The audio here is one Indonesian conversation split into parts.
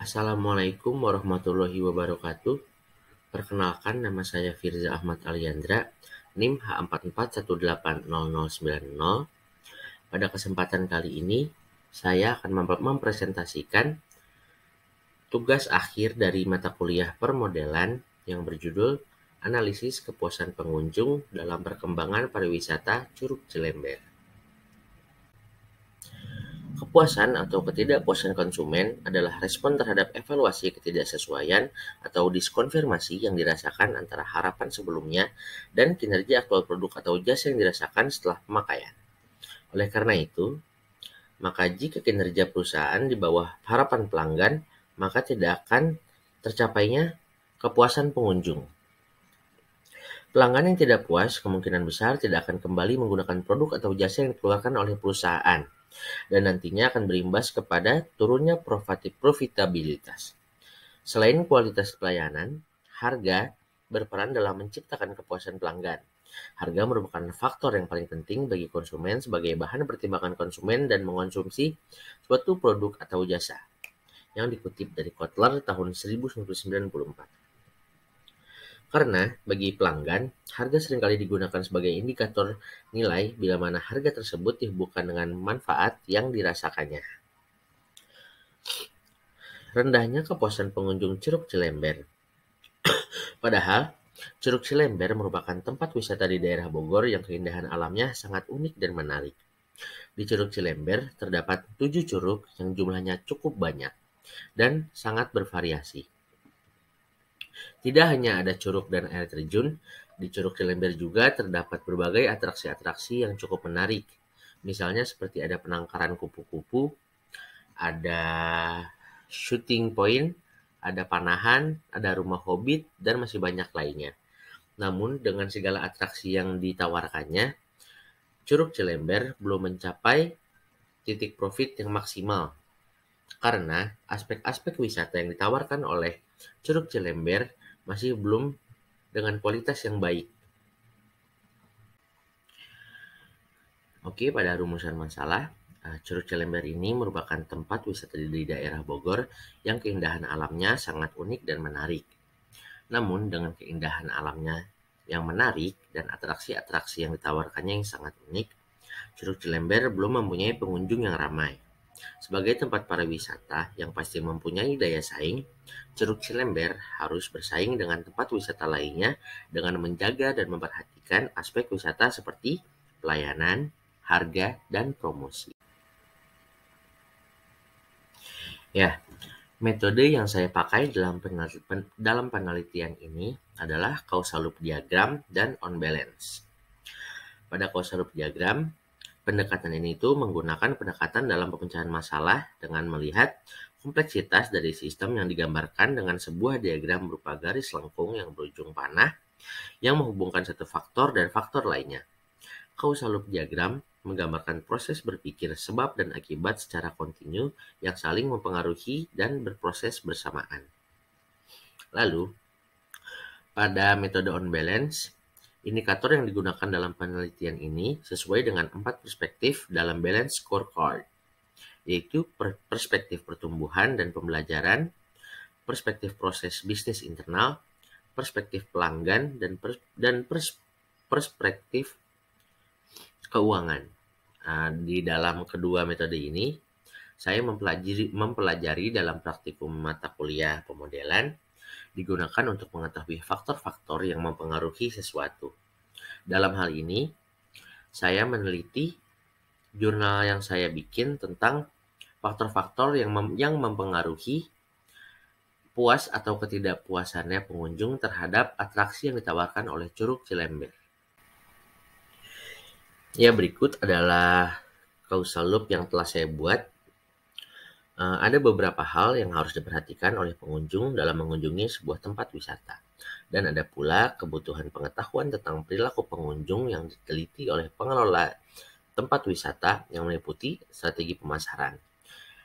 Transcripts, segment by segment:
Assalamualaikum warahmatullahi wabarakatuh. Perkenalkan, nama saya Firza Ahmad Aliandra, NIM H44180090. Pada kesempatan kali ini, saya akan mempresentasikan tugas akhir dari mata kuliah permodelan yang berjudul Analisis Kepuasan Pengunjung dalam Perkembangan Pariwisata Curug Cilember. Kepuasan atau ketidakpuasan konsumen adalah respon terhadap evaluasi ketidaksesuaian atau diskonfirmasi yang dirasakan antara harapan sebelumnya dan kinerja aktual produk atau jasa yang dirasakan setelah pemakaian. Oleh karena itu, maka jika kinerja perusahaan di bawah harapan pelanggan, maka tidak akan tercapainya kepuasan pengunjung. Pelanggan yang tidak puas kemungkinan besar tidak akan kembali menggunakan produk atau jasa yang dikeluarkan oleh perusahaan, dan nantinya akan berimbas kepada turunnya profitabilitas. Selain kualitas pelayanan, harga berperan dalam menciptakan kepuasan pelanggan. Harga merupakan faktor yang paling penting bagi konsumen sebagai bahan pertimbangan konsumen dan mengonsumsi suatu produk atau jasa. Yang dikutip dari Kotler tahun 1994. Karena bagi pelanggan, harga seringkali digunakan sebagai indikator nilai bila mana harga tersebut dihubungkan dengan manfaat yang dirasakannya. Rendahnya kepuasan pengunjung Curug Cilember. Padahal, Curug Cilember merupakan tempat wisata di daerah Bogor yang keindahan alamnya sangat unik dan menarik. Di Curug Cilember terdapat 7 curug yang jumlahnya cukup banyak dan sangat bervariasi. Tidak hanya ada curug dan air terjun, di Curug Cilember juga terdapat berbagai atraksi-atraksi yang cukup menarik. Misalnya seperti ada penangkaran kupu-kupu, ada shooting point, ada panahan, ada rumah hobbit, dan masih banyak lainnya. Namun dengan segala atraksi yang ditawarkannya, Curug Cilember belum mencapai titik profit yang maksimal. Karena aspek-aspek wisata yang ditawarkan oleh Curug Cilember masih belum dengan kualitas yang baik. Oke, pada rumusan masalah, Curug Cilember ini merupakan tempat wisata di daerah Bogor yang keindahan alamnya sangat unik dan menarik. Namun dengan keindahan alamnya yang menarik dan atraksi-atraksi yang ditawarkannya yang sangat unik, Curug Cilember belum mempunyai pengunjung yang ramai. Sebagai tempat pariwisata yang pasti mempunyai daya saing, Curug Cilember harus bersaing dengan tempat wisata lainnya dengan menjaga dan memperhatikan aspek wisata seperti pelayanan, harga, dan promosi. Ya, metode yang saya pakai dalam penelitian ini adalah causal loop diagram dan on balance. Pada causal loop diagram, pendekatan ini menggunakan pendekatan dalam pemecahan masalah dengan melihat kompleksitas dari sistem yang digambarkan dengan sebuah diagram berupa garis lengkung yang berujung panah yang menghubungkan satu faktor dan faktor lainnya. Causal loop diagram menggambarkan proses berpikir sebab dan akibat secara kontinu yang saling mempengaruhi dan berproses bersamaan. Lalu, pada metode on balance, indikator yang digunakan dalam penelitian ini sesuai dengan 4 perspektif dalam balance scorecard, yaitu perspektif pertumbuhan dan pembelajaran, perspektif proses bisnis internal, perspektif pelanggan, dan perspektif keuangan. Di dalam kedua metode ini, saya mempelajari dalam praktikum mata kuliah pemodelan digunakan untuk mengetahui faktor-faktor yang mempengaruhi sesuatu. Dalam hal ini, saya meneliti jurnal yang saya bikin tentang faktor-faktor yang mempengaruhi puas atau ketidakpuasannya pengunjung terhadap atraksi yang ditawarkan oleh Curug Cilember. Ya, berikut adalah causal loop yang telah saya buat. Ada beberapa hal yang harus diperhatikan oleh pengunjung dalam mengunjungi sebuah tempat wisata. Dan ada pula kebutuhan pengetahuan tentang perilaku pengunjung yang diteliti oleh pengelola tempat wisata yang meliputi strategi pemasaran.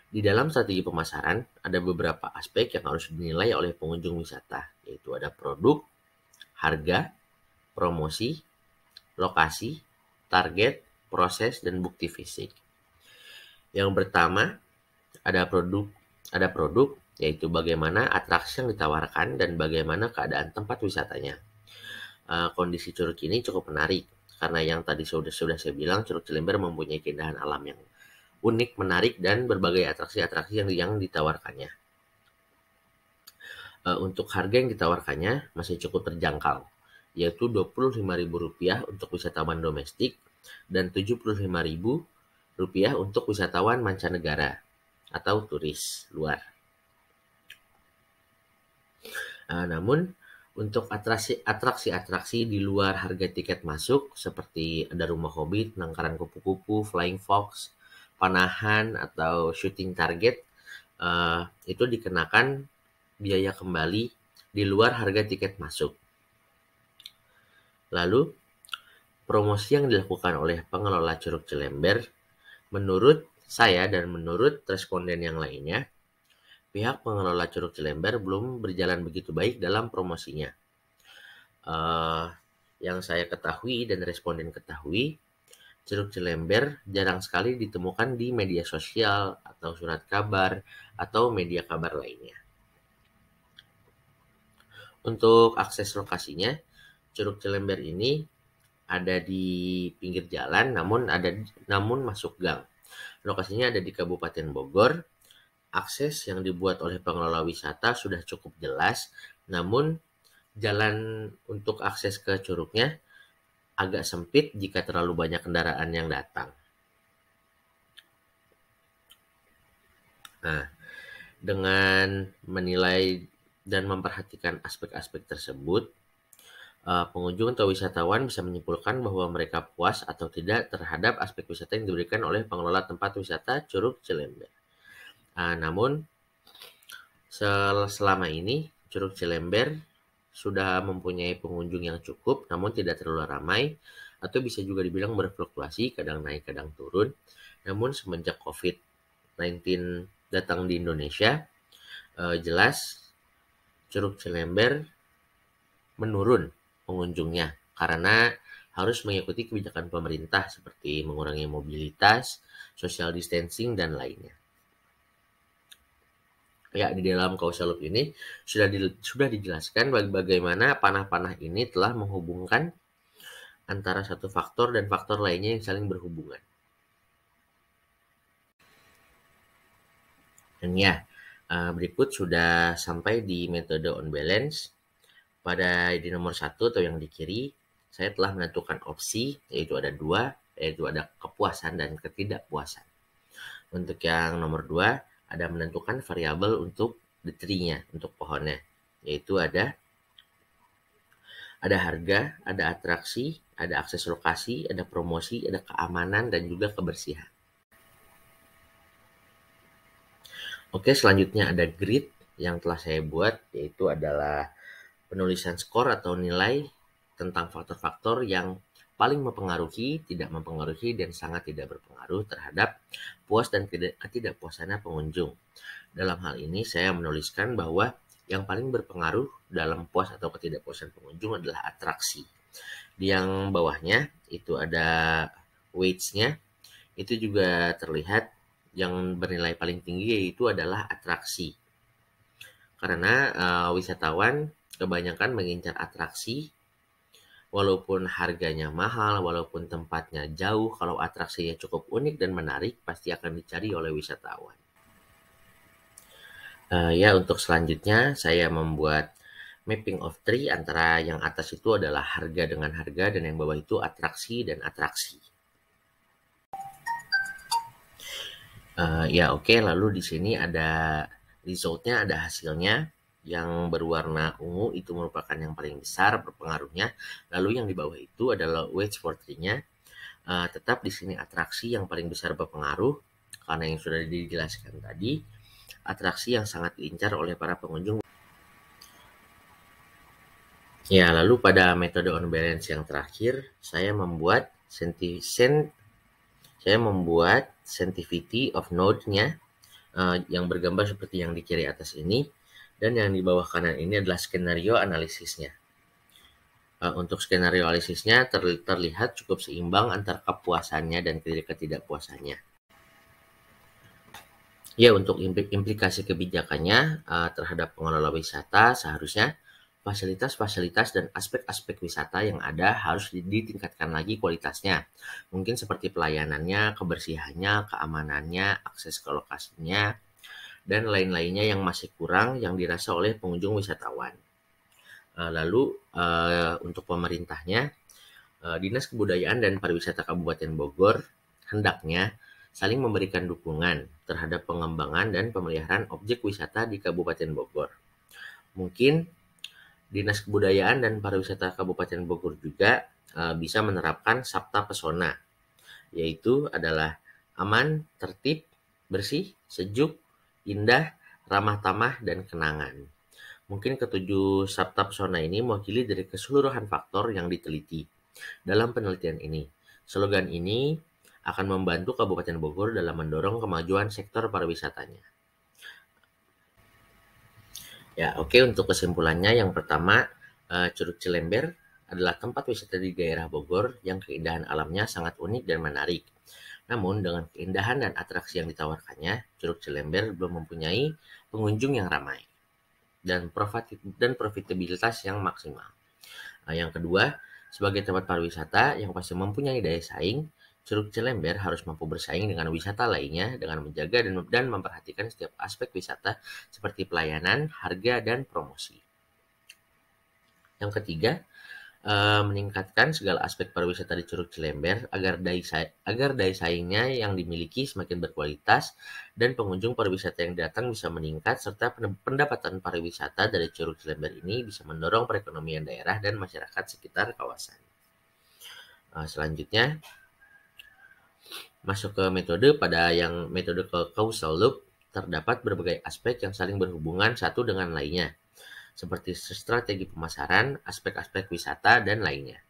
Di dalam strategi pemasaran, ada beberapa aspek yang harus dinilai oleh pengunjung wisata, yaitu ada produk, harga, promosi, lokasi, target, proses, dan bukti fisik. Yang pertama, ada produk yaitu bagaimana atraksi yang ditawarkan dan bagaimana keadaan tempat wisatanya. Kondisi Curug ini cukup menarik, karena yang tadi sudah saya bilang, Curug Cilember mempunyai keindahan alam yang unik, menarik, dan berbagai atraksi-atraksi yang ditawarkannya. Untuk harga yang ditawarkannya masih cukup terjangkau, yaitu Rp25.000 untuk wisatawan domestik dan Rp75.000 untuk wisatawan mancanegara atau turis luar. Namun untuk atraksi-atraksi di luar harga tiket masuk seperti ada rumah hobbit, penangkaran kupu-kupu, flying fox, panahan, atau shooting target, itu dikenakan biaya kembali di luar harga tiket masuk. Lalu, promosi yang dilakukan oleh pengelola Curug Cilember, menurut saya dan menurut responden yang lainnya, pihak pengelola Curug Cilember belum berjalan begitu baik dalam promosinya. Yang saya ketahui dan responden ketahui, Curug Cilember jarang sekali ditemukan di media sosial atau surat kabar atau media kabar lainnya. Untuk akses lokasinya, Curug Cilember ini ada di pinggir jalan, namun masuk gang. Lokasinya ada di Kabupaten Bogor. Akses yang dibuat oleh pengelola wisata sudah cukup jelas, namun jalan untuk akses ke curugnya agak sempit jika terlalu banyak kendaraan yang datang. Nah, dengan menilai dan memperhatikan aspek-aspek tersebut, pengunjung atau wisatawan bisa menyimpulkan bahwa mereka puas atau tidak terhadap aspek wisata yang diberikan oleh pengelola tempat wisata Curug Cilember. Namun, selama ini Curug Cilember sudah mempunyai pengunjung yang cukup, namun tidak terlalu ramai, atau bisa juga dibilang berfluktuasi, kadang naik, kadang turun. Namun semenjak COVID-19 datang di Indonesia, jelas Curug Cilember menurun pengunjungnya karena harus mengikuti kebijakan pemerintah seperti mengurangi mobilitas, social distancing, dan lainnya. Ya, di dalam causal loop ini sudah dijelaskan bagaimana panah-panah ini telah menghubungkan antara satu faktor dan faktor lainnya yang saling berhubungan. Dan ya, berikut sudah sampai di metode on balance. Di nomor 1 atau yang di kiri, saya telah menentukan opsi, yaitu ada 2, yaitu ada kepuasan dan ketidakpuasan. Untuk yang nomor 2, ada menentukan variabel untuk the tree-nya, untuk pohonnya, yaitu ada harga, ada atraksi, ada akses lokasi, ada promosi, ada keamanan, dan juga kebersihan. Oke, selanjutnya ada grid yang telah saya buat, yaitu adalah penulisan skor atau nilai tentang faktor-faktor yang paling mempengaruhi, tidak mempengaruhi, dan sangat tidak berpengaruh terhadap puas dan ketidakpuasannya pengunjung. Dalam hal ini saya menuliskan bahwa yang paling berpengaruh dalam puas atau ketidakpuasan pengunjung adalah atraksi. Di yang bawahnya itu ada weights-nya, itu juga terlihat yang bernilai paling tinggi yaitu adalah atraksi. Karena wisatawan kebanyakan mengincar atraksi, walaupun harganya mahal, walaupun tempatnya jauh, kalau atraksinya cukup unik dan menarik, pasti akan dicari oleh wisatawan. Ya, untuk selanjutnya saya membuat mapping of tree antara yang atas itu adalah harga dengan harga dan yang bawah itu atraksi dan atraksi. Ya, oke. Lalu di sini ada resultnya, ada hasilnya. Yang berwarna ungu itu merupakan yang paling besar berpengaruhnya. Lalu yang di bawah itu adalah weights for tree-nya. Tetap di sini atraksi yang paling besar berpengaruh karena yang sudah dijelaskan tadi, atraksi yang sangat diincar oleh para pengunjung. Ya, lalu pada metode on balance yang terakhir, saya membuat sensitivity of node-nya yang bergambar seperti yang di kiri atas ini, dan yang di bawah kanan ini adalah skenario analisisnya. Untuk skenario analisisnya terlihat cukup seimbang antara kepuasannya dan ketidakpuasannya. Ya, untuk implikasi kebijakannya terhadap pengelola wisata, seharusnya fasilitas-fasilitas dan aspek-aspek wisata yang ada harus ditingkatkan lagi kualitasnya. Mungkin seperti pelayanannya, kebersihannya, keamanannya, akses ke lokasinya, dan lain-lainnya yang masih kurang yang dirasa oleh pengunjung wisatawan. Lalu untuk pemerintahnya, Dinas Kebudayaan dan Pariwisata Kabupaten Bogor hendaknya saling memberikan dukungan terhadap pengembangan dan pemeliharaan objek wisata di Kabupaten Bogor. Mungkin Dinas Kebudayaan dan Pariwisata Kabupaten Bogor juga bisa menerapkan Sabta Pesona, yaitu adalah aman, tertib, bersih, sejuk, indah, ramah tamah, dan kenangan. Mungkin ketujuh Sabta Pesona ini mewakili dari keseluruhan faktor yang diteliti dalam penelitian ini. Slogan ini akan membantu Kabupaten Bogor dalam mendorong kemajuan sektor pariwisatanya. Ya, oke, untuk kesimpulannya yang pertama, Curug Cilember adalah tempat wisata di daerah Bogor yang keindahan alamnya sangat unik dan menarik. Namun dengan keindahan dan atraksi yang ditawarkannya, Curug Cilember belum mempunyai pengunjung yang ramai dan profitabilitas yang maksimal. Yang kedua, sebagai tempat pariwisata yang pasti mempunyai daya saing, Curug Cilember harus mampu bersaing dengan wisata lainnya dengan menjaga dan memperhatikan setiap aspek wisata seperti pelayanan, harga, dan promosi. Yang ketiga, meningkatkan segala aspek pariwisata di Curug Cilember agar daya saingnya yang dimiliki semakin berkualitas dan pengunjung pariwisata yang datang bisa meningkat serta pendapatan pariwisata dari Curug Cilember ini bisa mendorong perekonomian daerah dan masyarakat sekitar kawasan. Selanjutnya masuk ke metode causal loop, terdapat berbagai aspek yang saling berhubungan satu dengan lainnya, seperti strategi pemasaran, aspek-aspek wisata, dan lainnya.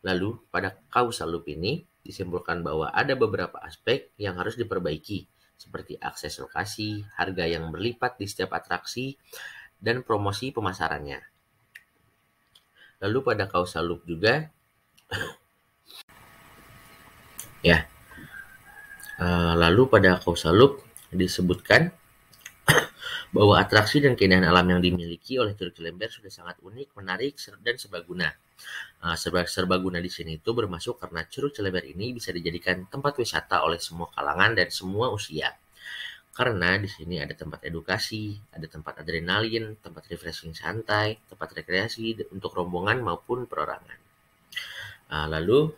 Lalu, pada causal loop ini disimpulkan bahwa ada beberapa aspek yang harus diperbaiki, seperti akses lokasi, harga yang berlipat di setiap atraksi, dan promosi pemasarannya. Lalu pada causal loop juga, disebutkan bahwa atraksi dan keindahan alam yang dimiliki oleh Curug Cilember sudah sangat unik, menarik, dan serbaguna. Serbaguna di sini itu bermasuk karena Curug Cilember ini bisa dijadikan tempat wisata oleh semua kalangan dan semua usia. Karena di sini ada tempat edukasi, ada tempat adrenalin, tempat refreshing santai, tempat rekreasi untuk rombongan maupun perorangan. Lalu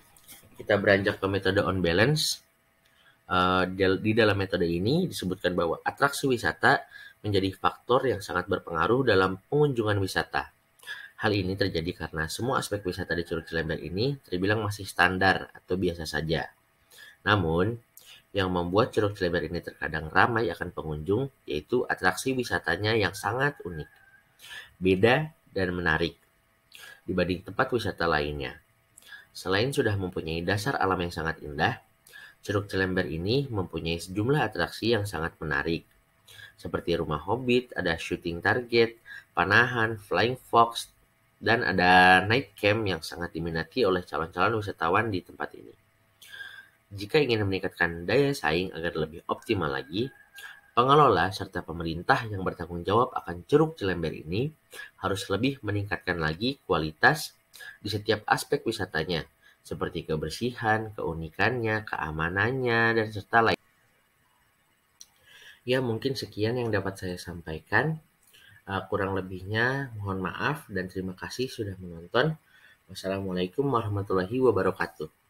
kita beranjak ke metode on balance. Di dalam metode ini disebutkan bahwa atraksi wisata menjadi faktor yang sangat berpengaruh dalam pengunjungan wisata. Hal ini terjadi karena semua aspek wisata di Curug Cilember ini terbilang masih standar atau biasa saja. Namun, yang membuat Curug Cilember ini terkadang ramai akan pengunjung yaitu atraksi wisatanya yang sangat unik, beda, dan menarik dibanding tempat wisata lainnya. Selain sudah mempunyai dasar alam yang sangat indah, Curug Cilember ini mempunyai sejumlah atraksi yang sangat menarik, seperti rumah hobbit, ada shooting target, panahan, flying fox, dan ada night camp yang sangat diminati oleh calon-calon wisatawan di tempat ini. Jika ingin meningkatkan daya saing agar lebih optimal lagi, pengelola serta pemerintah yang bertanggung jawab akan Curug Cilember ini harus lebih meningkatkan lagi kualitas di setiap aspek wisatanya, seperti kebersihan, keunikannya, keamanannya, dan serta lain. Ya, mungkin sekian yang dapat saya sampaikan. Kurang lebihnya mohon maaf dan terima kasih sudah menonton. Wassalamualaikum warahmatullahi wabarakatuh.